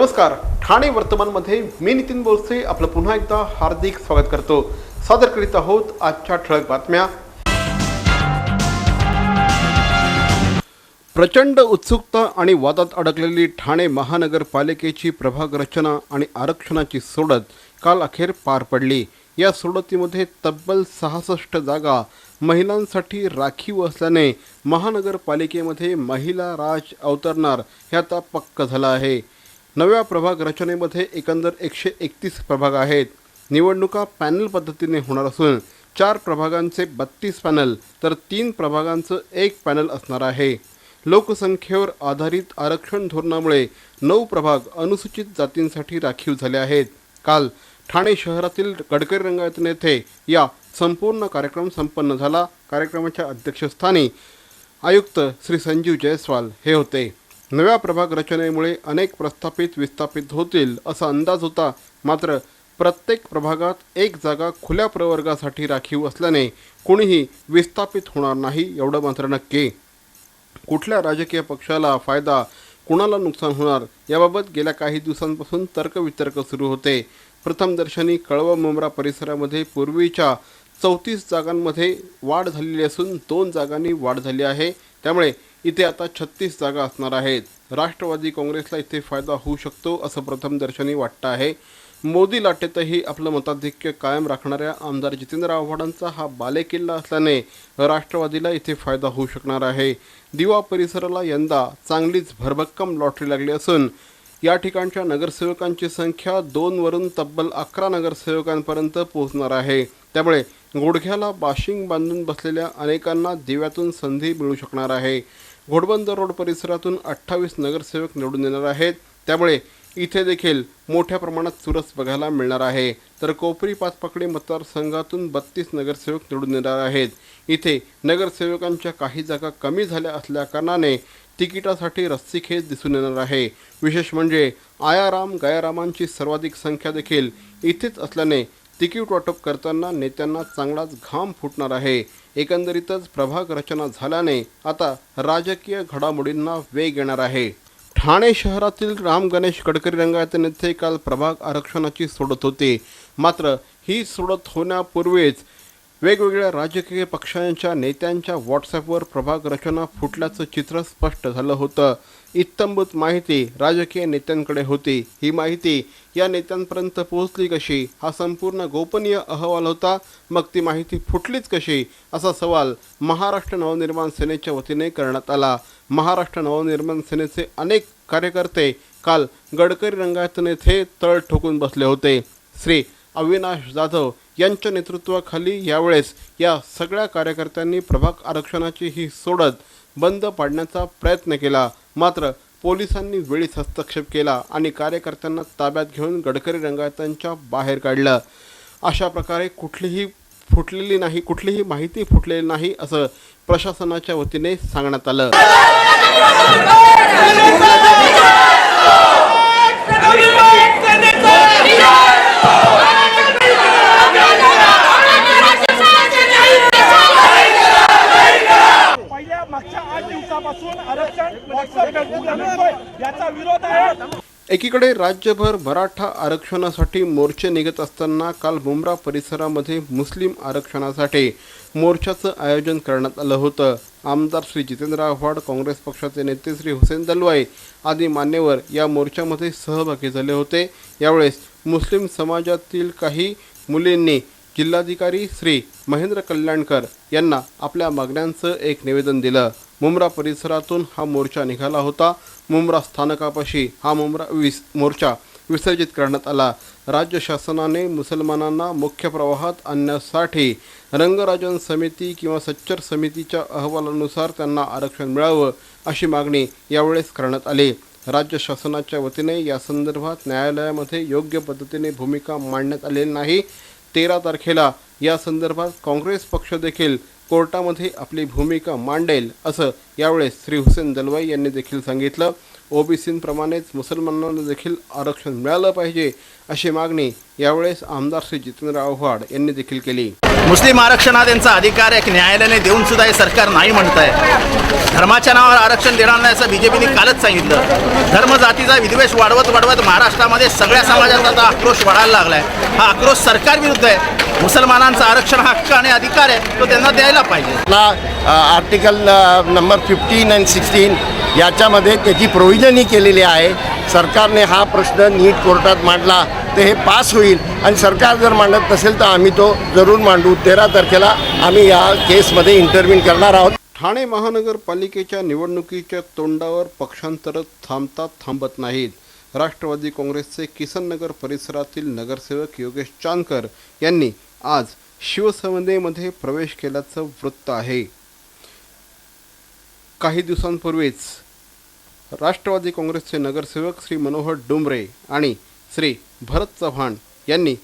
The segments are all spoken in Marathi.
नमस्कार, ठाणे वर्तमानमध्ये मी नितीन बोरसे आपलं पुन्हा एकदा हार्दिक स्वागत करतो। सादर करीत आहोत आजच्या ठळक बातम्या। प्रचंड उत्सुकता आणि वादात अडकलेली ठाणे महानगरपालिकेची प्रभाग रचना आणि आरक्षणाची सोडत काल अखेर पार पडली। या सोडतीमध्ये तब्बल 66 जागा महिलांसाठी राखीव असल्याने महानगरपालिकेमध्ये महिला राज अवतरणार हे आता पक्क झालं आहे। नव्या प्रभाग रचनेमध्ये एकंदर 131 प्रभाग आहेत। निवडणुका पॅनल पद्धतीने होणार असून 4 प्रभागांचे 32 पॅनल तर 3 प्रभागांचं 1 पॅनल असणार आहे। लोकसंख्येवर आधारित आरक्षण धोरणामुळे 9 प्रभाग अनुसूचित जातींसाठी राखीव झाले आहेत। काल ठाणे शहरातील गडकरी रंगायतन येथे या संपूर्ण कार्यक्रम संपन्न झाला। कार्यक्रमाच्या अध्यक्षस्थानी आयुक्त श्री संजीव जयस्वाल हे होते। नव्या प्रभाग रचनेमुळे अनेक प्रस्थापित विस्थापित होतील असा अंदाज होता, मात्र प्रत्येक प्रभागात 1 जागा खुल्या प्रवर्गासाठी राखीव असल्याने कोणीही विस्थापित होणार नाही एवढं मात्र नक्की। कुठल्या राजकीय पक्षाला फायदा, कुणाला नुकसान होणार याबाबत गेल्या काही दिवसांपासून तर्कवितर्क सुरू होते। प्रथमदर्शनी कळवा मुंब्रा परिसरामध्ये पूर्वीच्या 34 जागांमध्ये वाढ झालेली असून 2 जागांनी वाढ झाली आहे। त्यामुळे इथे आता 36 जागा असणार आहेत। राष्ट्रवादी काँग्रेसला इथे फायदा होऊ शकतो असं प्रथमदर्शनी वाटतं आहे। मोदी लाटेतही आपलं मताधिक्य कायम राखणाऱ्या आमदार जितेंद्र आव्हाडांचा हा बालेकिल्ला असल्याने राष्ट्रवादीला इथे फायदा होऊ शकणार आहे। दिवा परिसराला यंदा चांगलीच भरभक्कम लॉटरी लागली असून या ठिकाणच्या नगरसेवकांची संख्या 2 वरून तब्बल 11 नगरसेवकांपर्यंत पोहोचणार आहे। त्यामुळे गुडघ्याला बाशिंग बांधून बसलेल्या अनेकांना दिव्यातून संधी मिळू शकणार आहे। घोडबंदर रोड परिसरातून 28 नगरसेवक निवडून येणार आहेत। त्यामुळे इथे देखील मोठ्या प्रमाणात चुरस बघायला मिळणार आहे। तर कोपरी पाचपकडे मतदारसंघातून 32 नगरसेवक निवडून येणार आहेत। इथे नगरसेवकांच्या काही जागा कमी झाल्या असल्या कारणाने तिकिटासाठी रस्सीखेच दिसून येणार आहे। विशेष म्हणजे आयाराम गयारामांची सर्वाधिक संख्या देखील इथेच असल्याने तिकीट वाटप करताना नेत्यांना चांगलाच घाम फुटणार आहे। एकंदरीतच प्रभाग रचना झाल्याने आता राजकीय घडामोडींना वेग येणार आहे। ठाणे शहरातील राम गणेश गडकरी रंगायतन येथे काल प्रभाग आरक्षणाची सोडत होती, मात्र ही सोडत होण्यापूर्वीच वेगवेगळ्या राजकीय पक्षांच्या नेत्यांच्या व्हॉट्सॲपवर प्रभाग रचना फुटल्याचं चित्र स्पष्ट झालं होतं। इत्थंभूत माहिती राजकीय नेत्यांकडे होती। ही माहिती या नेत्यांपर्यंत पोहोचली कशी हा संपूर्ण गोपनीय अहवाल होता। मग ती माहिती फुटलीच कशी असा सवाल महाराष्ट्र नवनिर्माण सेनेच्या वतीने करण्यात आला। महाराष्ट्र नवनिर्माण सेनेचे अनेक कार्यकर्ते काल गडकरी रंगायतन येथे तळ ठोकून बसले होते। श्री अविनाश जाधव यांच्या नेतृत्वाखाली यावेळेस या सगळ्या कार्यकर्त्यांनी प्रभाग आरक्षणाची ही सोडत बंद पाडण्याचा प्रयत्न केला, मात्र पोलिसांनी वेळीच हस्तक्षेप केला आणि कार्यकर्त्यांना ताब्यात घेऊन गडकरी रंगायतांच्या बाहेर काढलं। अशा प्रकारे कुठलीही माहिती फुटलेली नाही असं प्रशासनाच्या वतीने सांगण्यात आलं। एकीकडे राज्यभर मराठा आरक्षणासाठी मोर्चे निघत असताना काल मुंब्रा परिसरामध्ये मुस्लिम आरक्षणासाठी मोर्चाचं आयोजन करण्यात आलं होतं। आमदार श्री जितेंद्र आव्हाड, काँग्रेस पक्षाचे नेते श्री हुसेन दलवाई आदी मान्यवर या मोर्चामध्ये सहभागी झाले होते। यावेळेस मुस्लिम समाजातील काही मुलींनी जिल्हाधिकारी श्री महेंद्र कल्याणकर यांना आपल्या मागण्यांचं एक निवेदन दिलं। मुंब्रा परिसरातून हा मोर्चा निघाला होता। मुंब्रा स्थानकापाशी हा मोर्चा विसर्जित करण्यात आला। राज्य शासनाने मुसलमानांना मुख्य प्रवाहात आणण्यासाठी रंगराजन समिती किंवा सच्चर समितीच्या अहवालानुसार त्यांना आरक्षण मिळावं अशी मागणी यावेळेस करण्यात आली। राज्य शासनाच्या वतीने या संदर्भात न्यायालयामध्ये योग्य पद्धतीने भूमिका मांडण्यात आलेली नाही। 13 तारखेला या संदर्भात काँग्रेस पक्ष देखील कोर्टामध्ये आपली भूमिका मांडेल असं यावेळेस श्री हुसेन दलवाई यांनी देखील सांगितलं। ओबीसींप्रमाणेच मुसलमानांना देखील आरक्षण मिळालं पाहिजे अशी मागणी यावेळेस आमदार श्री जितेंद्र आव्हाड यांनी देखील केली. मुस्लिम आरक्षण हा त्यांचा अधिकार आहे की न्यायालयाने देऊन सुद्धा हे सरकार नाही म्हणत आहे. धर्माच्या नावावर आरक्षण देणार नाही असं बीजेपीने कालच सांगितलं. धर्म जातीचा विद्वेष वाढवत महाराष्ट्रामध्ये सगळ्या समाजाचा आता आक्रोश वाढायला लागला आहे. हा आक्रोश सरकार विरुद्ध आहे. मुसलमानांचा आरक्षण हक्क आणि अधिकार आहे, तो त्यांना द्यायला पाहिजे. आर्टिकल नंबर 15 आणि 16 याच्यामध्ये त्याची प्रोव्हिजनही केलेली आहे. सरकारने हा प्रश्न नीट कोर्टात मांडला तर हे पास होईल आणि सरकार जर मांडत नसेल तर आम्ही तो जरूर मांडू. 13 तारखेला आम्ही या केसमध्ये इंटरव्ह्यू करणार आहोत. ठाणे महानगरपालिकेच्या निवडणुकीच्या तोंडावर पक्षांतर थांबत नाहीत. राष्ट्रवादी काँग्रेसचे किसननगर परिसरातील नगरसेवक योगेश चांदकर यांनी आज शिवसेनेमध्ये प्रवेश केल्याचं वृत्त आहे. काही दिवसांपूर्वीच राष्ट्रवादी काँग्रेसचे नगरसेवक श्री मनोहर डुमरे आणि श्री भरत चव्हाण यांनी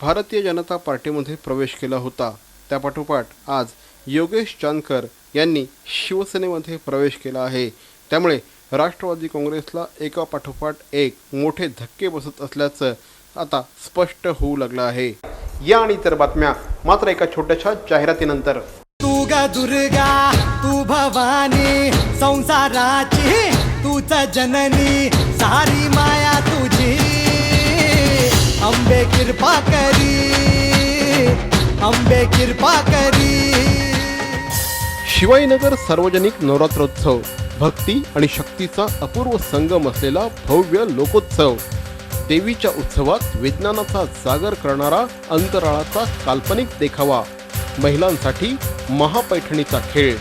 भारतीय जनता पार्टीमध्ये प्रवेश केला होता. त्यापाठोपाठ आज योगेश चांदकर यांनी शिवसेनेमध्ये प्रवेश केला आहे. त्यामुळे राष्ट्रवादी काँग्रेसला एकापाठोपाठ एक मोठे धक्के बसत असल्याचं आता स्पष्ट होऊ लागलं आहे. या आणि इतर बातम्या मात्र एका छोट्याशा जाहिरातीनंतर. तू ग दुर्गा, तू भवानी, संसाराची तूच जननी, सारी माया तुझी, अंबे कृपा करी, अंबे कृपा करी. शिवाजीनगर सार्वजनिक नवरात्रोत्सव भक्ती आणि शक्तीचा अपूर्व संगम असलेला भव्य लोकोत्सव. देवीच्या उत्सवात विज्ञानाचा जागर करणारा अंतराळाचा काल्पनिक देखावा. महिलांसाठी महापैठणीचा खेळ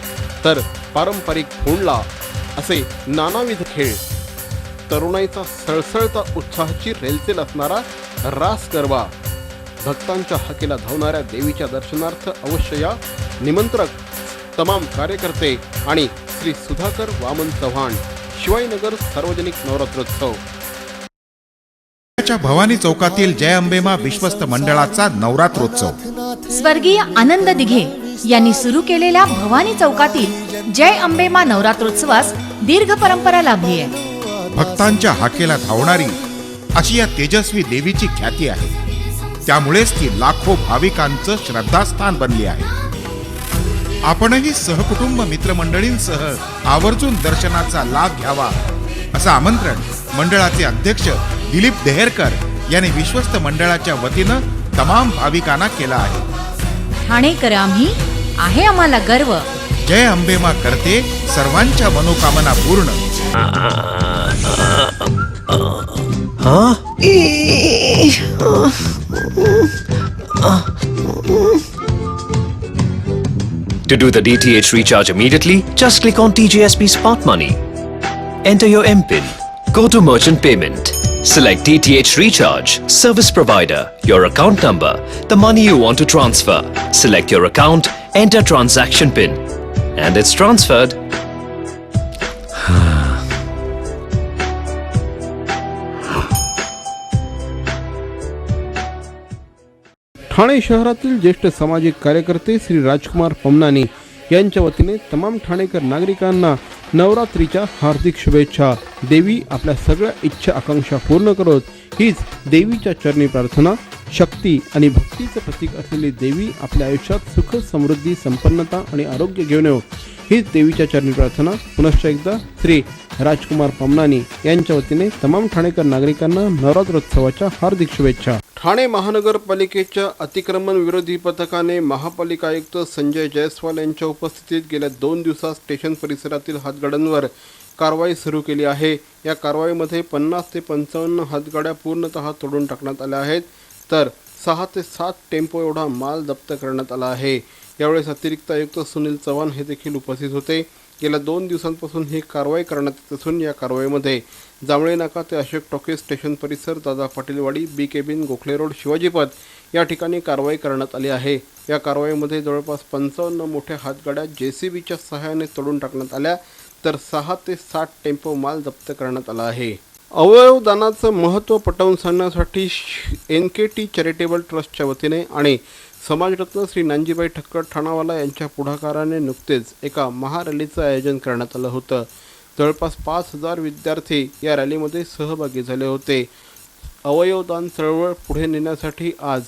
तर पारंपरिक हुंडला असे नानाविध खेळ. तरुणाईचा सळसळता उत्साहाची रेलचेल असणारा रास गरबा. भक्तांच्या हाकेला धावणाऱ्या देवीच्या दर्शनार्थ अवश्य या. निमंत्रक तमाम कार्यकर्ते आणि श्री सुधाकर वामन चव्हाण. शिवाजीनगर सार्वजनिक नवरात्रोत्सव. भवानी चौकातील जय अंबेमा विश्वस्त मंडळाचा नवरात्रोत्सव. स्वर्गीय आनंद दिघे यांनी सुरू केलेल्या भवानी चौकातील जय अंबेमा नवरात्रोत्सवास दीर्घ परंपरा लाभली आहे. भक्तांच्या हाकेला धावणारी अशी या तेजस्वी देवीची ख्याती आहे. त्यामुळेच ती लाखो भाविकांचं श्रद्धास्थान बनली आहे. आपणही सहकुटुंब मित्रमंडळींसह आवर्जून दर्शनाचा लाभ घ्यावा असं आमंत्रण मंडळाचे अध्यक्ष दिलीप देहेरकर यांनी विश्वस्त मंडळाच्या वतीनं तमाम भाविकांना केलं आहे. ठाणेकर आम्ही आहे, आम्हाला गर्व. जय अंबेमा करते सर्वांच्या मनोकामना पूर्ण. To do the DTH recharge immediately, just click on TJSP Smart Money. Enter your MPIN. Go to Merchant Payment. Select DTH Recharge, Service Provider, your account number, the money you want to transfer. Select your account, enter transaction PIN, and it's transferred. Thane शहरातील ज्येष्ठ सामाजिक कार्यकर्ते श्री राजकुमार पमनानी यांच्या वतीने तमाम ठाणेकर नागरिकांना नवरात्रीच्या हार्दिक शुभेच्छा. देवी आपल्या सगळ्या इच्छा आकांक्षा पूर्ण करत. हीच देवीच्या चरणी प्रार्थना. शक्ती आणि भक्तीचं प्रतीक असलेली देवी आपल्या आयुष्यात सुख समृद्धी संपन्नता आणि आरोग्य घेऊन येऊ हीच देवीच्या चरणी प्रार्थना. पुनश्च एकदा श्री राजकुमार पमनानी यांच्या वतीने तमाम ठाणेकर नागरिकांना नवरात्रोत्सवाच्या हार्दिक शुभेच्छा. ठाणे महानगरपालिकेच्या अतिक्रमण विरोधी पथकाने महापालिका आयुक्त संजय जयस्वाल यांच्या उपस्थितीत गेल्या 2 दिवसात स्टेशन परिसरातील हातगाड्यांवर कारवाई सुरू केली आहे. या कारवाईमध्ये 50 ते 55 हातगाड्या पूर्णतः तोडून टाकण्यात आल्या आहेत, तर 6 ते 7 टेम्पो एवढा माल जप्त करण्यात आला आहे. यावेळेस अतिरिक्त आयुक्त सुनील चव्हाण हे देखील उपस्थित होते. गेल्या 2 दिवसांपासून ही कारवाई करण्यात येत असून या कारवाईमध्ये जांभळे नाका ते अशोक टॉकीज स्टेशन परिसर, दादा पाटीलवाडी, बी केबिन, गोखले रोड, शिवाजीपथ या ठिकाणी कारवाई करण्यात आली आहे. या कारवाईमध्ये जवळपास 55 मोठ्या हातगाड्या JCBच्या सहाय्याने तोडून टाकण्यात आल्या, तर 6 ते 7 टेम्पो माल जप्त करण्यात आला आहे. अवयवदानाचं महत्त्व पटवून सांगण्यासाठी NKT चॅरिटेबल ट्रस्टच्या वतीने आणि समाजरत्न श्री नानजीबाई ठक्कर ठाणावाला यांच्या पुढाकाराने नुकतेच एका महारॅलीचं आयोजन करण्यात आलं होतं. जवळपास 5,000 विद्यार्थी या रॅलीमध्ये सहभागी झाले होते. अवयवदान चळवळ पुढे नेण्यासाठी आज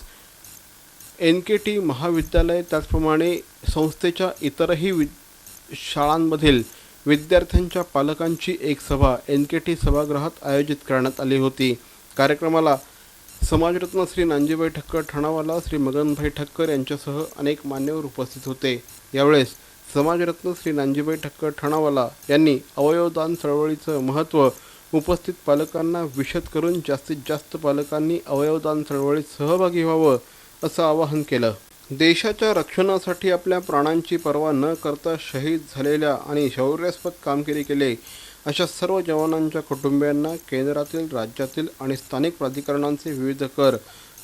NKT महाविद्यालय त्याचप्रमाणे संस्थेच्या इतरही शाळांमधील विद्यार्थ्यांच्या पालकांची एक सभा NKT सभागृहात आयोजित करण्यात आली होती. कार्यक्रमाला समाजरत्न श्री नानजीभाई ठक्कर ठाणावाला, श्री मगनभाई ठक्कर यांच्यासह अनेक मान्यवर उपस्थित होते. यावेळेस समाजरत्न श्री नानजीभाई ठक्कर ठाणावाला यांनी अवयवदान चळवळीचं महत्त्व उपस्थित पालकांना विशद करून जास्तीत जास्त पालकांनी अवयवदान चळवळीत सहभागी व्हावं असं आवाहन केलं. देशाच्या रक्षणासाठी आपल्या प्राणांची पर्वा न करता शहीद झालेल्या आणि शौर्यास्पद कामगिरी केले अशा सर्व जवानांच्या कुटुंबियांना केंद्रातील, राज्यातील आणि स्थानिक प्राधिकरणांचे विविध कर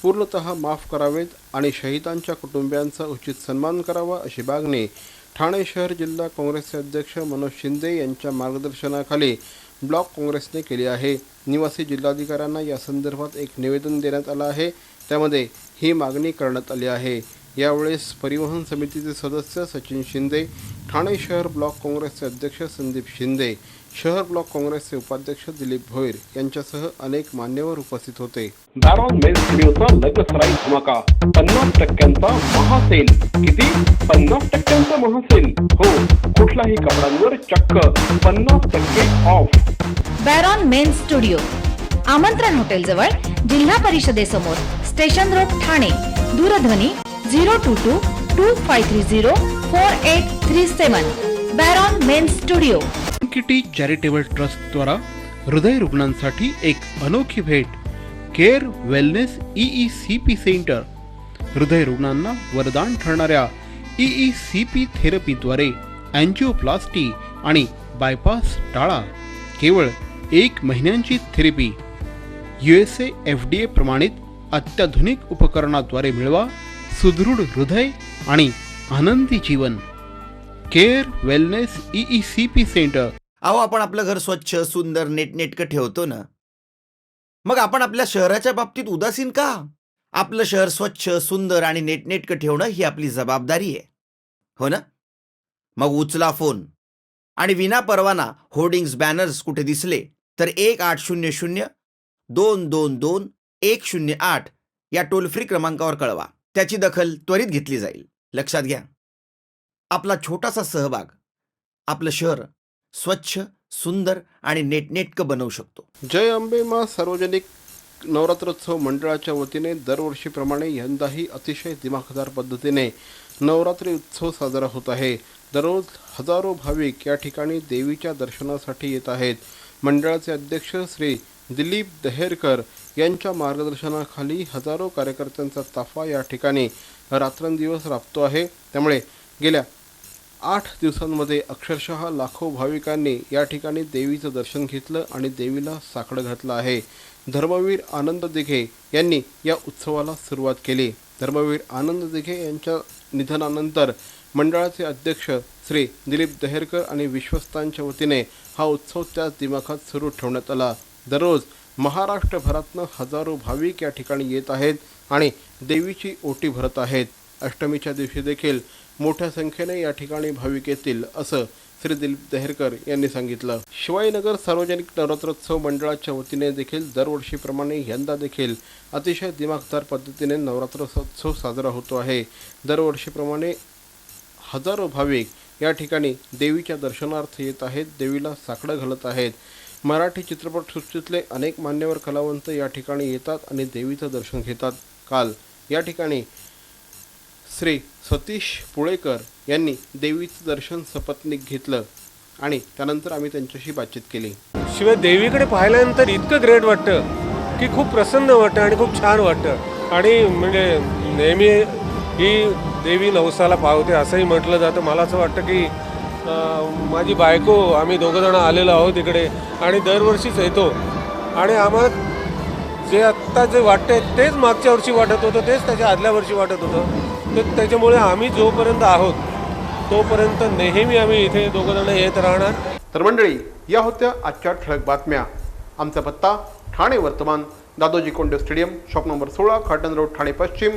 पूर्णतः माफ करावेत आणि शहीदांच्या कुटुंबियांचा उचित सन्मान करावा अशी मागणी ठाणे शहर जिल्हा काँग्रेसचे अध्यक्ष मनोज शिंदे यांच्या मार्गदर्शनाखाली ब्लॉक काँग्रेसने केली आहे. निवासी जिल्हाधिकाऱ्यांना या संदर्भात एक निवेदन देण्यात आलं आहे. त्यामध्ये ही मागणी करण्यात आली आहे. यावेळेस परिवहन समितीचे सदस्य सचिन शिंदे, ठाणे शहर ब्लॉक काँग्रेसचे अध्यक्ष संदीप शिंदे, शहर ब्लॉक काँग्रेसचे उपाध्यक्ष दिलीप भोईर यांच्यासह अनेक मान्यवर उपस्थित होते. बॅरॉन मेन्स स्टुडिओचा लगसराई धमाका 50% महासेल. किती? 50% महासेल. हो, कुठल्याही कपड्यांवर चक्क 50% ऑफ. बॅरॉन मेन्स स्टुडिओ, आमंत्रण हॉटेल जवळ, जिल्हा परिषदेसमोर, स्टेशन रोड, ठाणे. दूरध्वनी 022-2530-4837. Baron Men's studio. NKT charitable trust द्वारा हृदय रुग्णांसाठी एक अनोखी भेट. Care wellness EECP centre. हृदय रुग्णांना वरदान ठरणाऱ्या EECP थेरपीद्वारे अँजिओप्लास्टी आणि बायपास टाळा. केवळ 1 महिन्यांची थेरपी. USA FDA प्रमाणित अत्याधुनिक उपकरणाद्वारे मिळवा सुदृढ हृदय आणि आनंदी जीवन. Care wellness EECP centre. अहो, आपण आपलं घर स्वच्छ, सुंदर, नेटनेटकं ठेवतो ना, मग आपण आपल्या शहराच्या बाबतीत उदासीन का? आपलं शहर स्वच्छ, सुंदर आणि नेटनेटकं ठेवणं ही आपली जबाबदारी आहे, हो ना? मग उचला फोन आणि विना परवाना होर्डिंग्स, बॅनर्स कुठे दिसले तर 1800-222-108 या टोल फ्री क्रमांकावर कळवा. त्याची दखल त्वरित घेतली जाईल. लक्षात घ्या, आपला छोटासा सहभाग आपलं शहर स्वच्छ, सुंदर आणि नेटनेटकं बनवू शकतो. जय अंबे मां सार्वजनिक नवरात्रोत्सव मंडळाच्या वतीने दरवर्षीप्रमाणे यंदाही अतिशय दिमाखदार पद्धतीने नवरात्री उत्सव साजरा होत आहे. दररोज हजारो भाविक या ठिकाणी देवीच्या दर्शनासाठी येत आहेत. मंडळाचे अध्यक्ष श्री दिलीप दहेरकर यांच्या मार्गदर्शनाखाली हजारो कार्यकर्त्यांचा ताफा या ठिकाणी रात्रंदिवस राबतो आहे. त्यामुळे गेल्या 8 दिवसांमध्ये अक्षरशः लाखो भाविकांनी या ठिकाणी देवीचं दर्शन घेतलं आणि देवीला साकडं घातलं आहे. धर्मवीर आनंद दिघे यांनी या उत्सवाला सुरुवात केली. धर्मवीर आनंद दिघे यांच्या निधनानंतर मंडळाचे अध्यक्ष श्री दिलीप दहेरकर आणि विश्वस्तांच्या वतीने हा उत्सव त्याच दिमाखात सुरू ठेवण्यात आला. दररोज महाराष्ट्रभरातनं हजारो भाविक या ठिकाणी येत आहेत आणि देवीची ओटी भरत आहेत. अष्टमीच्या दिवशी देखील मोठ्या संख्येने या ठिकाणी भाविक येतील असं श्री दिलीप दहेरकर यांनी सांगितलं. शिवाजीनगर सार्वजनिक नवरात्रोत्सव मंडळाच्या वतीने देखील दरवर्षीप्रमाणे यंदा देखील अतिशय दिमाखदार पद्धतीने नवरात्रोत्सव साजरा होतो आहे. दरवर्षीप्रमाणे हजारो भाविक या ठिकाणी देवीच्या दर्शनार्थ येत आहेत, देवीला साकडं घालत आहेत. मराठी चित्रपटसृष्टीतले अनेक मान्यवर कलावंत या ठिकाणी येतात आणि देवीचं दर्शन घेतात. काल या ठिकाणी श्री सतीश पुळेकर यांनी देवीचं दर्शन सपत्नीक घेतलं आणि त्यानंतर आम्ही त्यांच्याशी बातचीत केली. शिवाय देवीकडे पाहिल्यानंतर इतकं ग्रेट वाटतं की खूप प्रसन्न वाटतं आणि खूप छान वाटतं. आणि म्हणजे नेहमी ही देवी नवसाला पावते असंही म्हटलं जातं. मला असं वाटतं की माझी बायको, आम्ही दोघंजणं आलेलो आहोत इकडे आणि दरवर्षीच येतो आणि आम्हाला जे आत्ता जे वाटतंय तेच मागच्या वर्षी वाटत होतं, तेच त्याच्या आदल्या वर्षी वाटत होतं. तर त्याच्यामुळे आम्ही जोपर्यंत आहोत तोपर्यंत नेहमी आम्ही इथे दोघंजणं येत राहणार. तर मंडळी, या होत्या आजच्या ठळक बातम्या. आमचा पत्ता ठाणे वर्तमान, Dadoji Konde stadium, shop number 16, cotton road, Thane पश्चिम.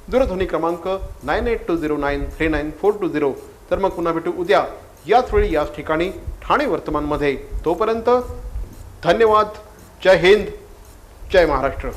दूरध्वनी क्रमांक 9820939420. तर मग पुन्हा भेटू उद्या याच वेळी याच ठिकाणी ठाणे वर्तमानमध्ये. तोपर्यंत धन्यवाद. जय हिंद, जय महाराष्ट्र.